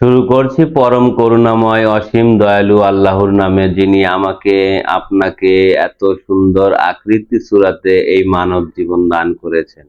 শুরু করছি পরম করুণাময় অসীম দয়ালু আল্লাহর নামে, যিনি আমাকে আপনাকে এত সুন্দর আকৃতি সূরাতে এই মানব জীবন দান করেছেন,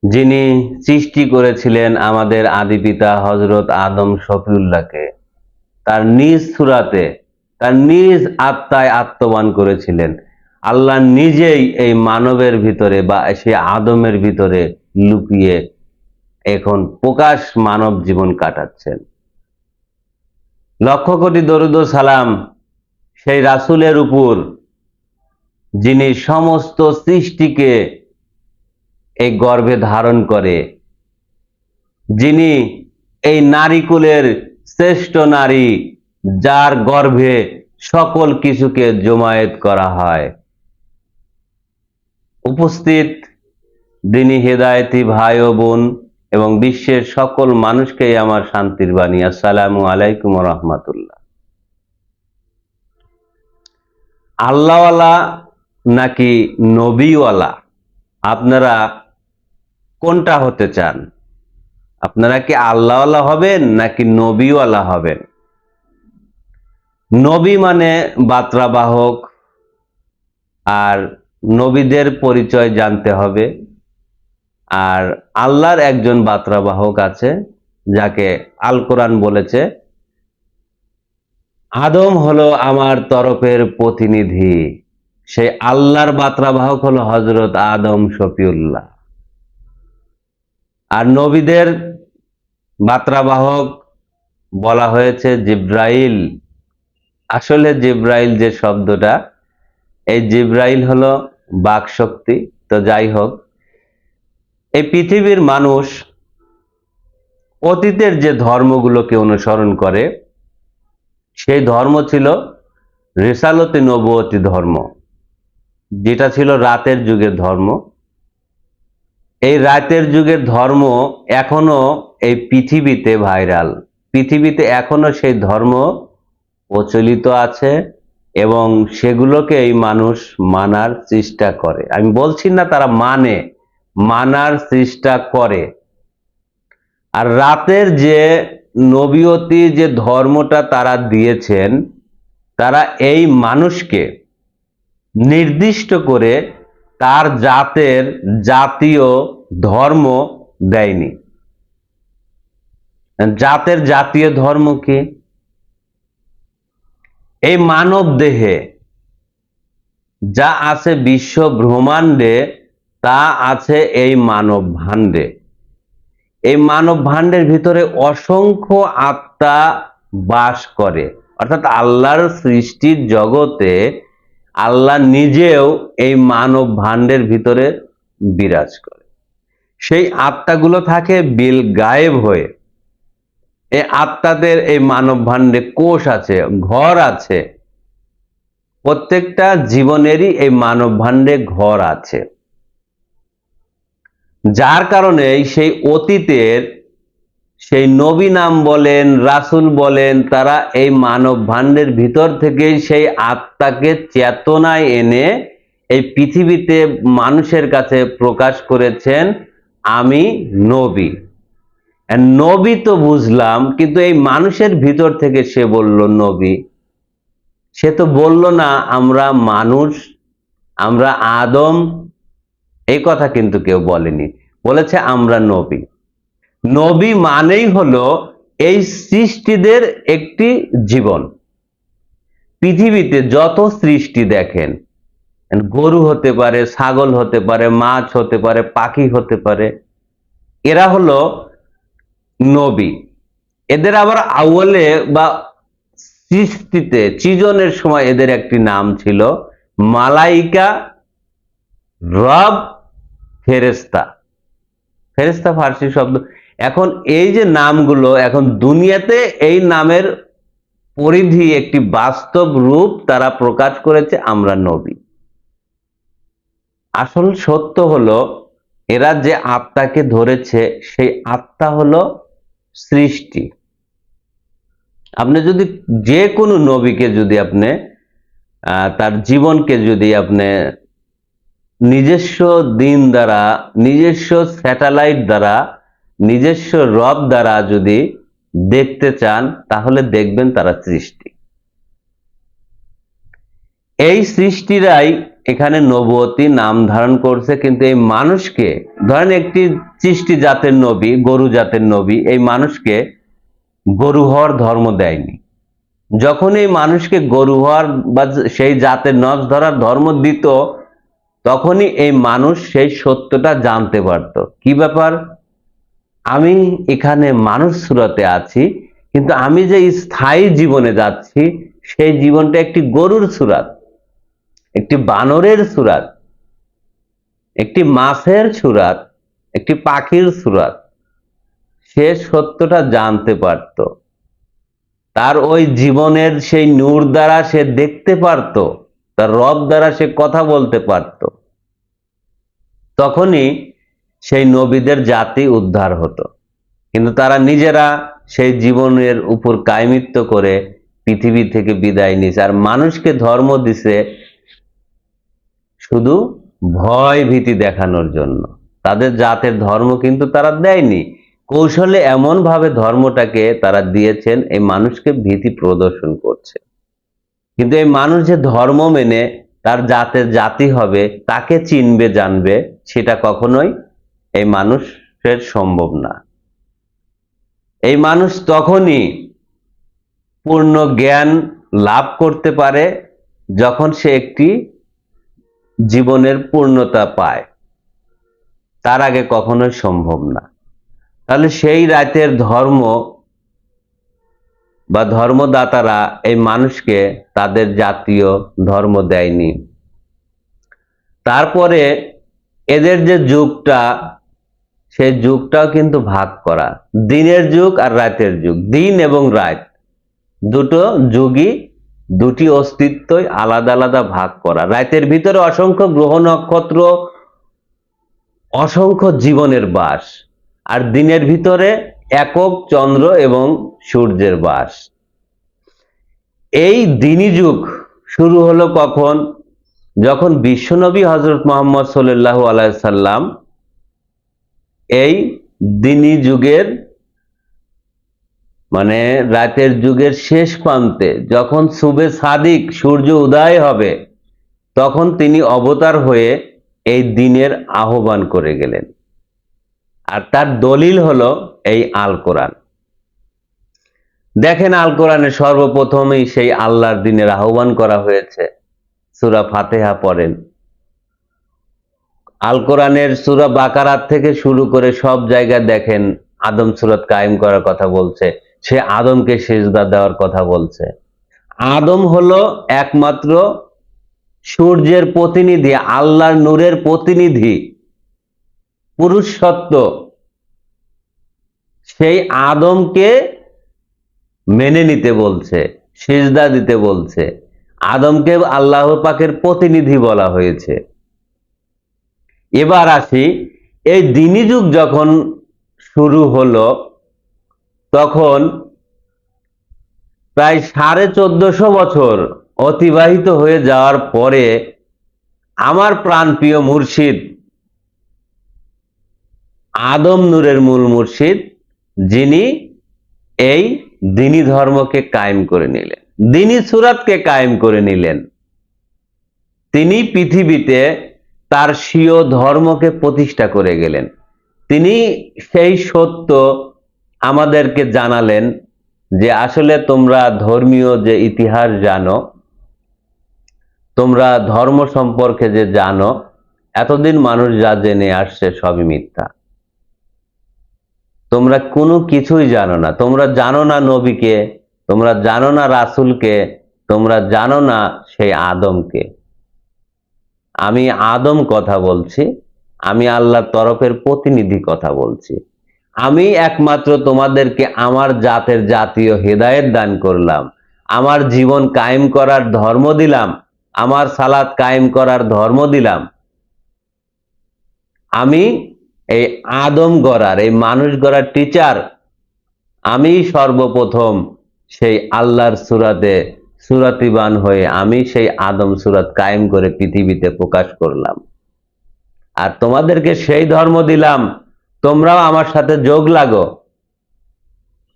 যিনি সৃষ্টি করেছিলেন আমাদের আদি পিতা হযরত আদম শফিউল্লাহকে তার নিজ সূরাতে, তার নিজ আত্মায় আত্মবান করেছিলেন। আল্লাহ নিজেই এই মানবের ভিতরে বা সেই আদমের ভিতরে লুকিয়ে এখন প্রকাশ মানব জীবন কাটাচ্ছেন। লক্ষ কোটি দরুদ ও সালাম সেই রাসূলের উপর, যিনি সমস্ত সৃষ্টিকে এই গর্ভে ধারণ করে, যিনি এই নারীকুলের শ্রেষ্ঠ নারী, যার গর্ভে সকল কিছুকে জমায়েত করা হয়। উপস্থিত দিনী হেদায়েতি ভাই ও বোন এবং বিশ্বের সকল মানুষকেই আমার শান্তির বাণী, আসসালামু আলাইকুম ওয়া রাহমাতুল্লাহ। আল্লাহওয়ালা নাকি নবীওয়ালা, আপনারা কোনটা হতে চান? আপনারা কি আল্লাহওয়ালা হবেন নাকি নবীওয়ালা হবেন? নবী মানে বার্তাবাহক, আর নবীদের পরিচয় জানতে হবে। আর আল্লাহর একজন বার্তাবাহক আছে, যাকে আল কোরআন বলেছে আদম হলো আমার তরফের প্রতিনিধি। সেই আল্লাহর বার্তাবাহক হলো হযরত আদম শফিউল্লাহ। আর নবীদের বার্তাবাহক বলা হয়েছে জিব্রাইল। আসলে জিব্রাইল যে শব্দটা, এই জিব্রাইল হলো বাক শক্তি। তো যাই হোক, এই পৃথিবীর মানুষ অতীতের যে ধর্মগুলোকে অনুসরণ করে, সেই ধর্ম ছিল রিসালতে নবুয়তি ধর্ম, যেটা ছিল রাতের যুগের ধর্ম। এই রাতের যুগের ধর্ম এখনো এই পৃথিবীতে ভাইরাল। পৃথিবীতে এখনো সেই ধর্ম প্রচলিত আছে এবং সেগুলোকে এই মানুষ মানার চেষ্টা করে। আমি বলছি না তারা মানে, মানার চেষ্টা করে। আর রাতের যে নবীয়তি যে ধর্মটা তারা দিয়েছেন, তারা এই মানুষকে নির্দিষ্ট করে তার জাতের জাতীয় ধর্ম দেয়নি। জাতের জাতীয় ধর্ম কি? এই মানব দেহে যা আছে বিশ্ব ব্রহ্মাণ্ডে, তা আছে এই মানব ভাণ্ডে। এই মানব ভাণ্ডের ভিতরে অসংখ্য আত্মা বাস করে, অর্থাৎ আল্লাহর সৃষ্টির জগতে আল্লাহ নিজেও এই মানব ভাণ্ডের ভিতরে বিরাজ করে। সেই আত্মাগুলো থাকে বিল গায়েব হয়ে। এই আত্মাদের এই মানব ভাণ্ডে কোষ আছে, ঘর আছে। প্রত্যেকটা জীবনেরই এই মানব ভাণ্ডে ঘর আছে, যার কারণে সেই অতীতের সেই নবী নাম বলেন, রাসূল বলেন, তারা এই মানব ভাণ্ডের ভিতর থেকে সেই আত্মাকে চেতনায় এনে এই পৃথিবীতে মানুষের কাছে প্রকাশ করেছেন, আমি নবী। নবী তো বুঝলাম, কিন্তু এই মানুষের ভিতর থেকে সে বলল নবী। সে তো বলল না আমরা মানুষ, আমরা আদম, এই কথা কিন্তু কেউ বলেনি। বলেছে আমরা নবী। নবী মানেই হলো এই সৃষ্টিদের একটি জীবন। পৃথিবীতে যত সৃষ্টি দেখেন, গরু হতে পারে, ছাগল হতে পারে, মাছ হতে পারে, পাখি হতে পারে, এরা হলো নবী। এদের আবার আউয়ালে বা সৃষ্টিতে সৃজনের সময় এদের একটি নাম ছিল মালাইকা, রব, ফেরেশতা। ফেরেশতা ফার্সি শব্দ। এখন এই যে নামগুলো, এখন দুনিয়াতে এই নামের পরিধি একটি বাস্তব রূপ তারা প্রকাশ করেছে, আমরা নবী। আসল সত্য হলো এরা যে আত্মাকে ধরেছে, সেই আত্মা হলো সৃষ্টি। আপনি যদি যে কোনো নবীকে যদি আপনি তার জীবনকে যদি আপনি নিজস্ব দিন দ্বারা, নিজস্ব স্যাটেলাইট দ্বারা নিজস্ব রব দ্বারা যদি দেখতে চান তাহলে দেখবেন তারা সৃষ্টি। এই সৃষ্টিরাই এখানে নবুয়তি নাম ধারণ করছে, কিন্তু এই মানুষকে, ধরেন একটি সৃষ্টি জাতের নবী, গরু জাতের নবী, এই মানুষকে গরু হওয়ার ধর্ম দেয়নি। যখন এই মানুষকে গরু হওয়ার বা সেই জাতের নখ ধরার ধর্ম দিত, তখনই এই মানুষ সেই সত্যটা জানতে পারত। কি ব্যাপার, আমি এখানে মানুষ সুরতে আছি, কিন্তু আমি যে স্থায়ী জীবনে যাচ্ছি সেই জীবনটা একটি গরুর সুরাত, একটি বানরের সুরাত, একটি মাছের সুরাত, একটি পাখির সুরাত। সে সত্যটা জানতে পারত, তার ওই জীবনের সেই নূর দ্বারা সে দেখতে পারত, তার রব দ্বারা সে কথা বলতে পারত। তখনই সেই নবীদের জাতি উদ্ধার হতো। কিন্তু তারা নিজেরা সেই জীবনের উপর কায়মিত্ব করে পৃথিবী থেকে বিদায় নিছে, আর মানুষকে ধর্ম দিছে শুধু ভয় ভীতি দেখানোর জন্য। তাদের জাতের ধর্ম কিন্তু তারা দেয়নি, কৌশলে এমন ভাবে ধর্মটাকে তারা দিয়েছেন এই মানুষকে ভীতি প্রদর্শন করছে। কিন্তু এই মানুষ যে ধর্ম মেনে তার জাতের জাতি হবে, তাকে চিনবে জানবে, সেটা কখনোই এই মানুষের সম্ভব না। এই মানুষ তখনই পূর্ণ জ্ঞান লাভ করতে পারে যখন সে একটি জীবনের পূর্ণতা পায়, তার আগে কখনোই সম্ভব না। তাহলে সেই রাতের ধর্ম বা ধর্মদাতারা এই মানুষকে তাদের জাতীয় ধর্ম দেয়নি। তারপরে এদের যে যুগটা, সেই যুগটাও কিন্তু ভাগ করা, দিনের যুগ আর রাতের যুগ। দিন এবং রাত দুটো যুগই, দুটি অস্তিত্বই আলাদা আলাদা ভাগ করা। রাতের ভিতরে অসংখ্য গ্রহ নক্ষত্র, অসংখ্য জীবনের বাস, আর দিনের ভিতরে একক চন্দ্র এবং সূর্যের বাস। এই দিনী যুগ শুরু হলো কখন? যখন বিশ্বনবী হযরত মুহাম্মদ সাল্লাল্লাহু আলাইহি সাল্লাম এই দিনী যুগের মানে রাতের যুগের শেষ প্রান্তে, যখন সুবে সাদিক সূর্য উদয় হবে, তখন তিনি অবতার হয়ে এই দিনের আহ্বান করে গেলেন। আর তার দলিল হলো এই আল কোরআন। দেখেন, আল কোরআনে সর্বপ্রথমেই সেই আল্লাহর দিনের আহ্বান করা হয়েছে। সূরা ফাতিহা পড়েন, আল কোরআনের সূরা বাকারাত থেকে শুরু করে সব জায়গায় দেখেন আদম সূরত কায়েম করার কথা বলছে, সে আদমকে সিজদা দেওয়ার কথা বলছে। আদম হলো একমাত্র সূর্যের প্রতিনিধি, আল্লাহর নূরের প্রতিনিধি, পুরুষ সত্য। সেই আদমকে মেনে নিতে বলছে, সিজদা দিতে বলছে। আদমকে আল্লাহ পাকের প্রতিনিধি বলা হয়েছে। এবার আসি, এই দিনী যুগ যখন শুরু হলো, তখন প্রায় 1450 বছর অতিবাহিত হয়ে যাওয়ার পরে আমার প্রাণপ্রিয় মুর্শিদ, আদম নূরের মূল মুর্শিদ, যিনি এই দিনী ধর্মকে কায়েম করে নিলেন, দিনী সুরাতকে কায়েম করে নিলেন, তিনি পৃথিবীতে তার স্বীয় ধর্মকে প্রতিষ্ঠা করে গেলেন। তিনি সেই সত্য আমাদেরকে জানালেন যে আসলে তোমরা ধর্মীয় যে ইতিহাস জানো, তোমরা ধর্ম সম্পর্কে যে জানো, এতদিন মানুষ যা জেনে আসছে সবই মিথ্যা। তোমরা কোনো কিছুই জানো না। তোমরা জানো না নবীকে, তোমরা জানো না রাসূলকে, তোমরা জানো না সেই আদমকে। আমি আদম কথা বলছি, আমি আল্লাহর তরফের প্রতিনিধি কথা বলছি। আমি একমাত্র তোমাদেরকে আমার জাতের জাতীয় হেদায়েত দান করলাম, আমার জীবন কায়েম করার ধর্ম দিলাম, আমার সালাত কায়েম করার ধর্ম দিলাম। আমি এই আদম গড়ার, এই মানুষ গড়ার টিচার। আমি সর্বপ্রথম সেই আল্লাহর সুরাতে সুরাতিবান হয়ে আমি সেই আদম সুরাত কায়েম করে পৃথিবীতে প্রকাশ করলাম। আর তোমাদেরকে সেই ধর্ম দিলাম তোমরাও আমার সাথে যোগ লাগো,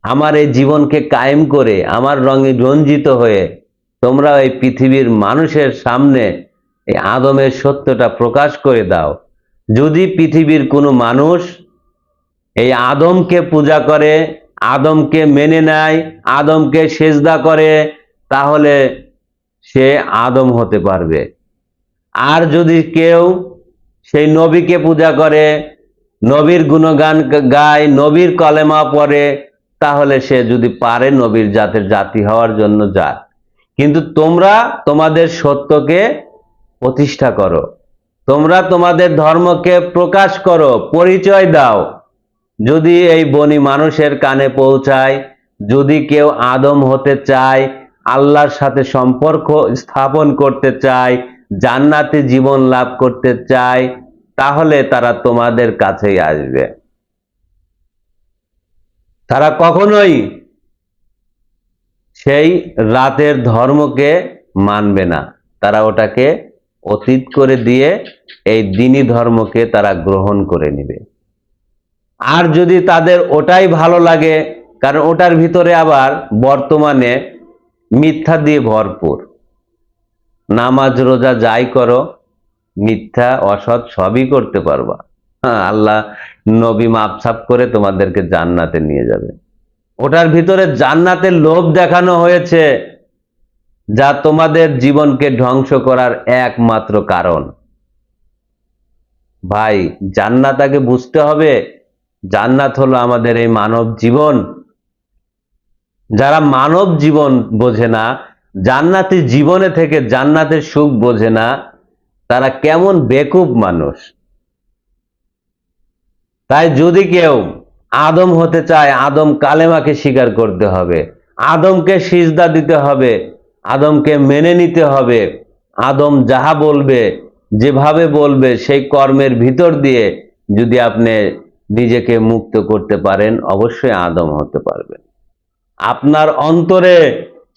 আমার এই জীবনকে কায়েম করে আমার রঙে রঞ্জিত হয়ে তোমরাও এই পৃথিবীর মানুষের সামনে এই আদমের সত্যটা প্রকাশ করে দাও। যদি পৃথিবীর কোনো মানুষ এই আদমকে পূজা করে, আদমকে মেনে নেয়, আদমকে সেজদা করে, তাহলে সে আদম হতে পারবে। আর যদি কেউ সেই নবীকে পূজা করে, নবীর গুণগান গায়, নবীর কলেমা পড়ে, তাহলে সে যদি পারে নবীর জাতের জাতি হওয়ার জন্য যাক। কিন্তু তোমরা তোমাদের সত্যকে প্রতিষ্ঠা করো, তোমরা তোমাদের ধর্মকে প্রকাশ করো, পরিচয় দাও। যদি এই বনি মানুষের কানে পৌঁছায়, যদি কেউ আদম হতে চায়, আল্লাহর সাথে সম্পর্ক স্থাপন করতে চায়, জান্নাতি জীবন লাভ করতে চায়, তাহলে তারা তোমাদের কাছেই আসবে। তারা কখনোই সেই রাতের ধর্মকে মানবে না, তারা ওটাকে অতীত করে দিয়ে এই দ্বীনি ধর্মকে তারা গ্রহণ করে নেবে। আর যদি তাদের ওটাই ভালো লাগে, কারণ ওটার ভিতরে আবার বর্তমানে মিথ্যা দিয়ে ভরপুর, নামাজ রোজা যাই করো, মিথ্যা অসৎ সবই করতে পারবা। হ্যাঁ, আল্লাহ নবী মাপসাপ করে তোমাদেরকে জান্নাতে নিয়ে যাবে। ওটার ভিতরে জান্নাতের লোভ দেখানো হয়েছে, যা তোমাদের জীবনকে ধ্বংস করার একমাত্র কারণ। ভাই, জান্নাত আগে বুঝতে হবে। জান্নাত হলো আমাদের এই মানব জীবন। যারা মানব জীবন বোঝে না, জান্নাতি জীবনে থেকে জান্নাতের সুখ বোঝে না, তারা কেমন বেকুব মানুষ। তাই যদি কেউ আদম হতে চায়, আদম কালেমাকে স্বীকার করতে হবে, আদমকে সিজদা দিতে হবে, আদমকে মেনে নিতে হবে। আদম যাহা বলবে, যেভাবে বলবে, সেই কর্মের ভিতর দিয়ে যদি আপনি নিজেকে মুক্ত করতে পারেন, অবশ্যই আদম হতে পারবেন। আপনার অন্তরে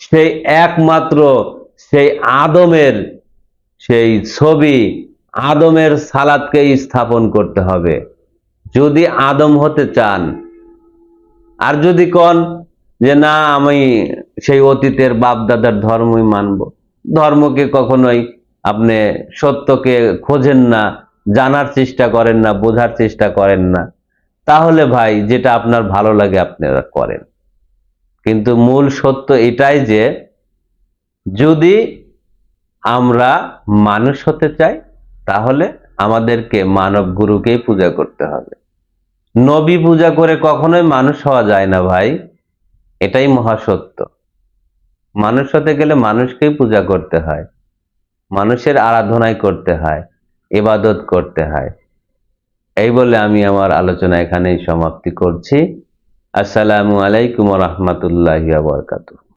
সেই একমাত্র সেই আদমের সেই ছবি, আদমের সালাতকেই স্থাপন করতে হবে যদি আদম হতে চান। আর যদি কন যে না, আমি সেই অতীতের বাপ দাদার ধর্মই মানব, ধর্মকে কখনোই আপনি সত্যকে খোঁজেন না, জানার চেষ্টা করেন না, বোঝার চেষ্টা করেন না, তাহলে ভাই যেটা আপনার ভালো লাগে আপনারা করেন। কিন্তু মূল সত্য এটাই যে যদি আমরা মানুষ হতে চাই, তাহলে আমাদেরকে মানব গুরুকেই পূজা করতে হবে। নবী পূজা করে কখনোই মানুষ হওয়া যায় না ভাই, এটাই মহাসত্য। মানুষ হতে গেলে মানুষকেই পূজা করতে হয়, মানুষের আরাধনাই করতে হয়, ইবাদত করতে হয়। এই বলে আমি আমার আলোচনা এখানেই সমাপ্তি করছি। আসসালামু আলাইকুম ওয়া রাহমাতুল্লাহি ওয়া বারাকাতুহু।